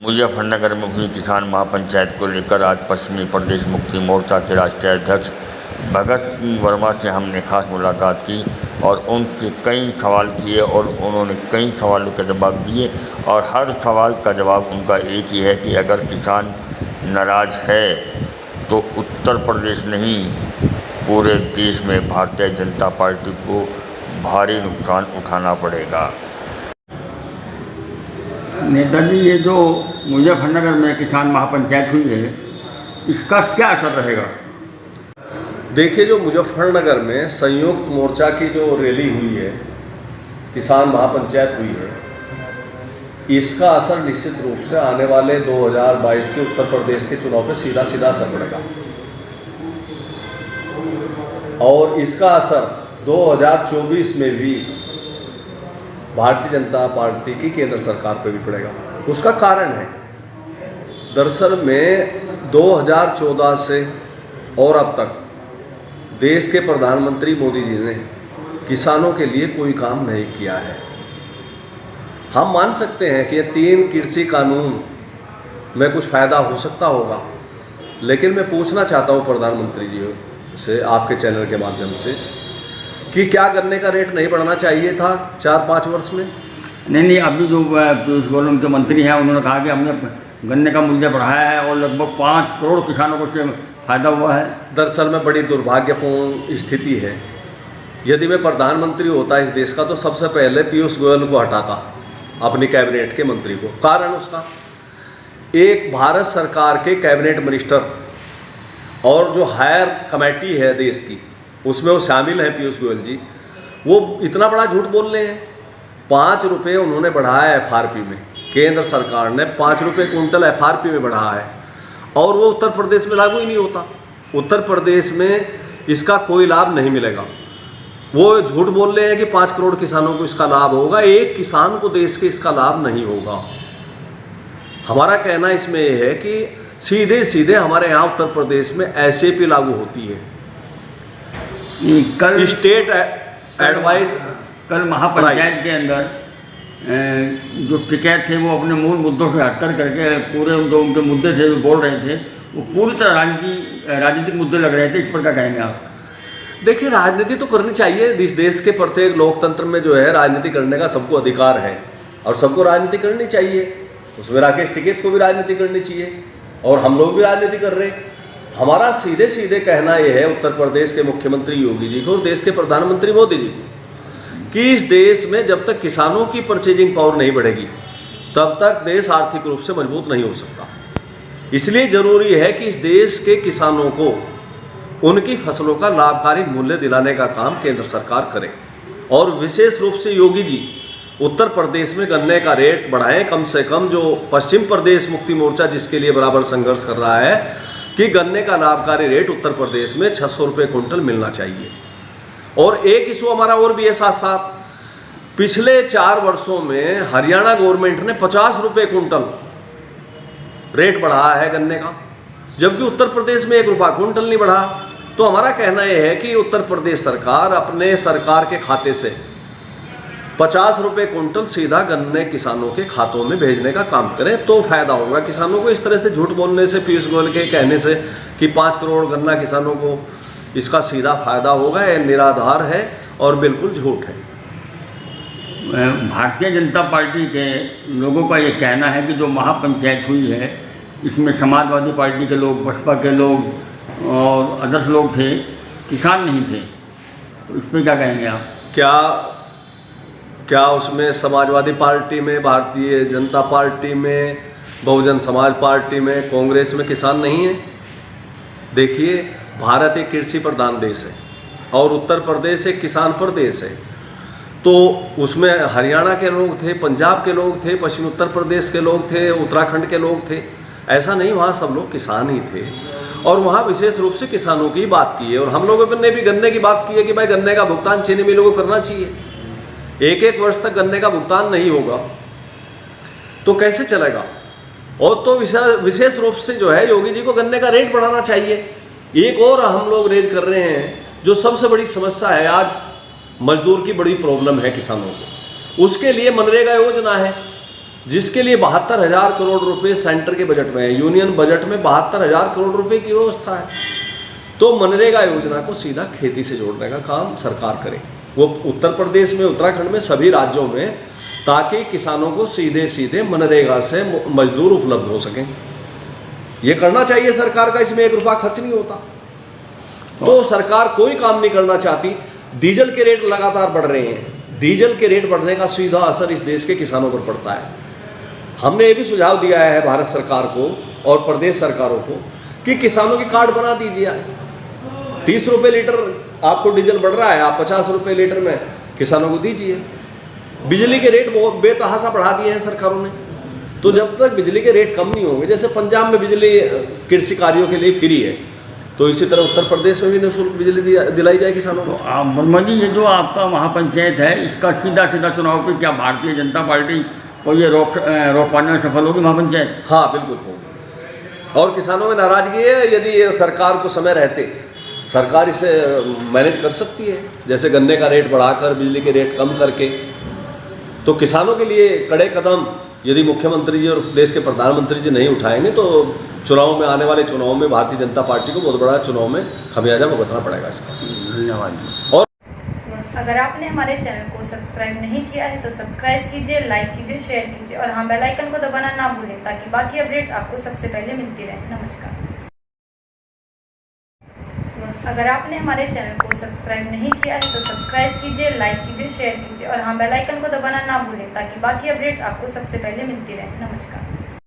मुजफ्फरनगर में हुई किसान महापंचायत को लेकर आज पश्चिमी प्रदेश मुक्ति मोर्चा के राष्ट्रीय अध्यक्ष भगत सिंह वर्मा से हमने खास मुलाकात की और उनसे कई सवाल किए और उन्होंने कई सवालों के जवाब दिए और हर सवाल का जवाब उनका एक ही है कि अगर किसान नाराज़ है तो उत्तर प्रदेश नहीं पूरे देश में भारतीय जनता पार्टी को भारी नुकसान उठाना पड़ेगा। नेताजी, ये जो मुजफ्फरनगर में किसान महापंचायत हुई है, इसका क्या असर रहेगा? देखिए, जो मुजफ्फरनगर में संयुक्त मोर्चा की जो रैली हुई है, किसान महापंचायत हुई है, इसका असर निश्चित रूप से आने वाले 2022 के उत्तर प्रदेश के चुनाव पे सीधा सीधा असर पड़ेगा और इसका असर 2024 में भी भारतीय जनता पार्टी की केंद्र सरकार पर भी पड़ेगा। उसका कारण है, दरअसल में 2014 से और अब तक देश के प्रधानमंत्री मोदी जी ने किसानों के लिए कोई काम नहीं किया है। हम मान सकते हैं कि ये 3 कृषि कानून में कुछ फ़ायदा हो सकता होगा, लेकिन मैं पूछना चाहता हूँ प्रधानमंत्री जी से आपके चैनल के माध्यम से कि क्या गन्ने का रेट नहीं बढ़ना चाहिए था 4-5 वर्ष में? नहीं, अभी जो पीयूष गोयल उनके मंत्री हैं, उन्होंने कहा कि हमने गन्ने का मूल्य बढ़ाया है और लगभग 5 करोड़ किसानों को इससे फ़ायदा हुआ है। दरअसल में बड़ी दुर्भाग्यपूर्ण स्थिति है। यदि मैं प्रधानमंत्री होता इस देश का तो सबसे पहले पीयूष गोयल को हटाता अपनी कैबिनेट के मंत्री को। कारण उसका, एक भारत सरकार के कैबिनेट मिनिस्टर और जो हायर कमेटी है देश की, उसमें वो शामिल है पीयूष गोयल जी, वो इतना बड़ा झूठ बोल रहे हैं। 5 रुपये उन्होंने बढ़ाया है FRP में, केंद्र सरकार ने 5 रुपये कुंटल FRP में बढ़ाया है और वो उत्तर प्रदेश में लागू ही नहीं होता। उत्तर प्रदेश में इसका कोई लाभ नहीं मिलेगा। वो झूठ बोल रहे हैं कि 5 करोड़ किसानों को इसका लाभ होगा। एक किसान को देश के इसका लाभ नहीं होगा। हमारा कहना इसमें यह है कि सीधे सीधे हमारे यहाँ उत्तर प्रदेश में SAP लागू होती है, कल स्टेट एडवाइज। कल महापंचायत के अंदर जो टिकैत थे वो अपने मूल मुद्दों से हटकर करके पूरे जो उनके मुद्दे थे जो बोल रहे थे वो पूरी तरह राजनीतिक मुद्दे लग रहे थे। इस पर क्या कहेंगे आप? देखिए, राजनीति तो करनी चाहिए। इस देश के प्रत्येक लोकतंत्र में जो है राजनीति करने का सबको अधिकार है और सबको राजनीति करनी चाहिए। उसमें राकेश टिकैत को भी राजनीति करनी चाहिए और हम लोग भी राजनीति कर रहे हैं। हमारा सीधे सीधे कहना यह है उत्तर प्रदेश के मुख्यमंत्री योगी जी को और देश के प्रधानमंत्री मोदी जी को कि इस देश में जब तक किसानों की परचेजिंग पावर नहीं बढ़ेगी तब तक देश आर्थिक रूप से मजबूत नहीं हो सकता। इसलिए ज़रूरी है कि इस देश के किसानों को उनकी फसलों का लाभकारी मूल्य दिलाने का काम केंद्र सरकार करे और विशेष रूप से योगी जी उत्तर प्रदेश में गन्ने का रेट बढ़ाएं। कम से कम जो पश्चिम प्रदेश मुक्ति मोर्चा जिसके लिए बराबर संघर्ष कर रहा है कि गन्ने का लाभकारी रेट उत्तर प्रदेश में 600 रुपये कुंटल मिलना चाहिए। और एक इशू हमारा और भी है साथ साथ, पिछले 4 वर्षों में हरियाणा गवर्नमेंट ने 50 रुपये कुंटल रेट बढ़ाया है गन्ने का, जबकि उत्तर प्रदेश में 1 रुपया कुंटल नहीं बढ़ा। तो हमारा कहना यह है कि उत्तर प्रदेश सरकार अपने सरकार के खाते से 50 रुपये कुंटल सीधा गन्ने किसानों के खातों में भेजने का काम करें तो फायदा होगा किसानों को। इस तरह से झूठ बोलने से, पीयूष गोयल के कहने से कि 5 करोड़ गन्ना किसानों को इसका सीधा फायदा होगा, यह निराधार है और बिल्कुल झूठ है। भारतीय जनता पार्टी के लोगों का ये कहना है कि जो महापंचायत हुई है इसमें समाजवादी पार्टी के लोग, बसपा के लोग और अदर्स लोग थे, किसान नहीं थे। तो इस पर क्या कहेंगे आप? क्या उसमें समाजवादी पार्टी में, भारतीय जनता पार्टी में, बहुजन समाज पार्टी में, कांग्रेस में किसान नहीं है? देखिए, भारत एक कृषि प्रधान देश है और उत्तर प्रदेश एक किसान प्रदेश है। तो उसमें हरियाणा के लोग थे, पंजाब के लोग थे, पश्चिम उत्तर प्रदेश के लोग थे, उत्तराखंड के लोग थे। ऐसा नहीं, वहाँ सब लोग किसान ही थे और वहाँ विशेष रूप से किसानों की बात की है। और हम लोगों ने भी गन्ने की बात की है कि भाई गन्ने का भुगतान चीनी मिलों को करना चाहिए। 1-1 वर्ष तक गन्ने का भुगतान नहीं होगा तो कैसे चलेगा? और तो विशेष रूप से जो है योगी जी को गन्ने का रेट बढ़ाना चाहिए। एक और हम लोग रेज कर रहे हैं, जो सबसे बड़ी समस्या है आज मजदूर की बड़ी प्रॉब्लम है किसानों को, उसके लिए मनरेगा योजना है। जिसके लिए 72,000 करोड़ रुपए सेंटर के बजट में है, यूनियन बजट में 72,000 करोड़ रुपए की व्यवस्था है। तो मनरेगा योजना को सीधा खेती से जोड़ने का काम सरकार करे, वो उत्तर प्रदेश में, उत्तराखंड में, सभी राज्यों में, ताकि किसानों को सीधे सीधे मनरेगा से मजदूर उपलब्ध हो सकें। ये करना चाहिए सरकार का, इसमें 1 रुपया खर्च नहीं होता। तो सरकार कोई काम नहीं करना चाहती। डीजल के रेट लगातार बढ़ रहे हैं, डीजल के रेट बढ़ने का सीधा असर इस देश के किसानों पर पड़ता है। हमने ये भी सुझाव दिया है भारत सरकार को और प्रदेश सरकारों को कि किसानों के कार्ड बना दीजिए। 30 रुपये लीटर आपको डीजल बढ़ रहा है, आप 50 रुपये लीटर में किसानों को दीजिए। बिजली के रेट बहुत बेतहाशा बढ़ा दिए हैं सरकारों ने, तो जब तक बिजली के रेट कम नहीं होंगे, जैसे पंजाब में बिजली कृषि कार्यों के लिए फ्री है, तो इसी तरह उत्तर प्रदेश में भी निःशुल्क बिजली दिलाई जाए किसानों को। वर्मा जी, ये जो आपका महापंचायत है, इसका सीधा सीधा चुनाव पे क्या भारतीय जनता पार्टी को ये रोक पाने में सफल होगी महापंचायत? हाँ, बिल्कुल होगी। और किसानों में नाराजगी है, यदि ये सरकार को समय रहते सरकार इसे मैनेज कर सकती है, जैसे गन्ने का रेट बढ़ाकर, बिजली के रेट कम करके। तो किसानों के लिए कड़े कदम यदि मुख्यमंत्री जी और देश के प्रधानमंत्री जी नहीं उठाएंगे, तो चुनाव में, आने वाले चुनाव में भारतीय जनता पार्टी को बहुत बड़ा चुनाव में खमियाजा भुगतना पड़ेगा इसका। धन्यवाद। और अगर आपने हमारे चैनल को सब्सक्राइब नहीं किया है तो सब्सक्राइब कीजिए, लाइक कीजिए, शेयर कीजिए और हाँ, बेल आइकन को दबाना ना भूलें ताकि बाकी अपडेट्स आपको सबसे पहले मिलती रहे। नमस्कार। अगर आपने हमारे चैनल को सब्सक्राइब नहीं किया है तो सब्सक्राइब कीजिए, लाइक कीजिए, शेयर कीजिए और हाँ, बेल आइकन को दबाना ना भूलें ताकि बाकी अपडेट्स आपको सबसे पहले मिलती रहे। नमस्कार।